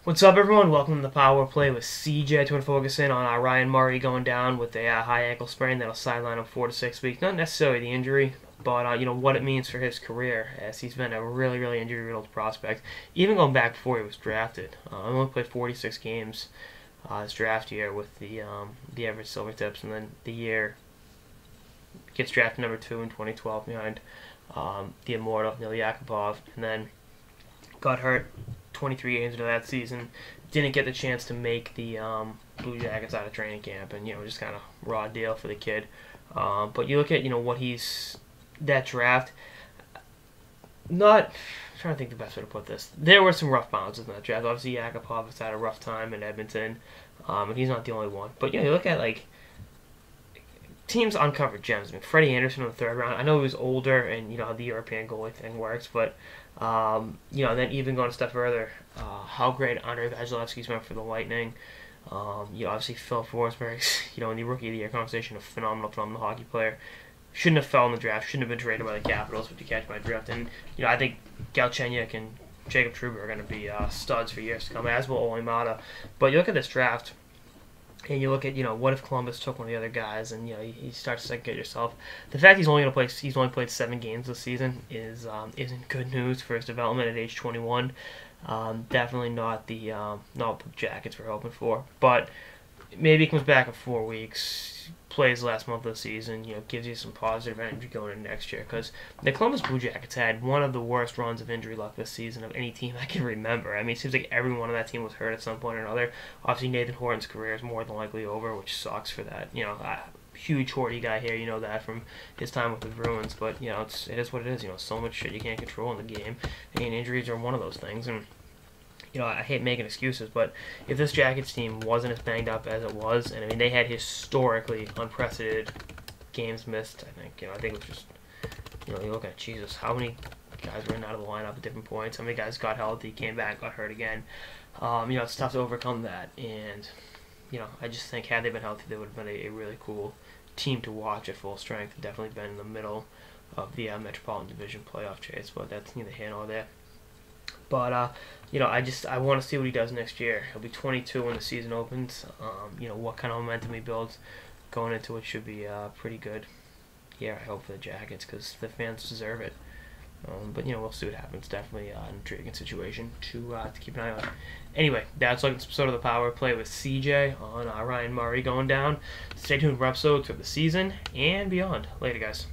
What's up, everyone? Welcome to the Power Play with CJ. To focus in on Ryan Murray going down with a high ankle sprain that'll sideline him 4 to 6 weeks. Not necessarily the injury, but what it means for his career, as he's been a really injury-riddled prospect. Even going back before he was drafted, he only played 46 games his draft year with the Everett Silvertips, and then the year gets drafted number 2 in 2012 behind the immortal Neil Yakupov, and then got hurt 23 games into that season. Didn't get the chance to make the Blue Jackets out of training camp, and just kind of raw deal for the kid. But you look at what he's that draft. Not I'm trying to think the best way to put this. There were some rough bounces in that draft. Obviously, Yakupov has had a rough time in Edmonton, and he's not the only one. But you look at teams uncovered gems. I mean, Freddie Anderson in the 3rd round. I know he was older, and how the European goalie thing works, but then even going a step further, how great Andrei Vasilevsky's been for the Lightning. Obviously Phil Forsberg's, in the Rookie of the Year conversation, a phenomenal hockey player. Shouldn't have fell in the draft. Shouldn't have been traded by the Capitals, but you catch my drift. And I think Galchenyuk and Jacob Trouba are going to be studs for years to come, as will Ole Mata. But you look at this draft, and you look at what if Columbus took one of the other guys, and you start to second yourself. The fact he's only played 7 games this season isn't good news for his development at age 21. Definitely not what the Jackets were hoping for, but maybe he comes back in 4 weeks, plays last month of the season, gives you some positive energy going into next year, because the Columbus Blue Jackets had one of the worst runs of injury luck this season of any team I can remember. I mean, it seems like everyone on that team was hurt at some point or another. Obviously, Nathan Horton's career is more than likely over, which sucks for that. Huge Horty guy here, that from his time with the Bruins, but it is what it is. So much shit you can't control in the game, and injuries are one of those things. And I hate making excuses, but if this Jackets team wasn't as banged up as it was, and I mean they had historically unprecedented games missed, I think it was just, you look at Jesus, how many guys were in and out of the lineup at different points, how many guys got healthy, came back, got hurt again. It's tough to overcome that, and I just think had they been healthy, they would have been a really cool team to watch at full strength. Definitely been in the middle of the Metropolitan Division playoff chase, but that's neither here nor there. But I want to see what he does next year. He'll be 22 when the season opens. What kind of momentum he builds going into it should be pretty good. Yeah, I hope for the Jackets, because the fans deserve it. But we'll see what happens. Definitely an intriguing situation to keep an eye on. Anyway, that's like this episode of the Power Play with CJ on Ryan Murray going down. Stay tuned for episodes of the season and beyond. Later, guys.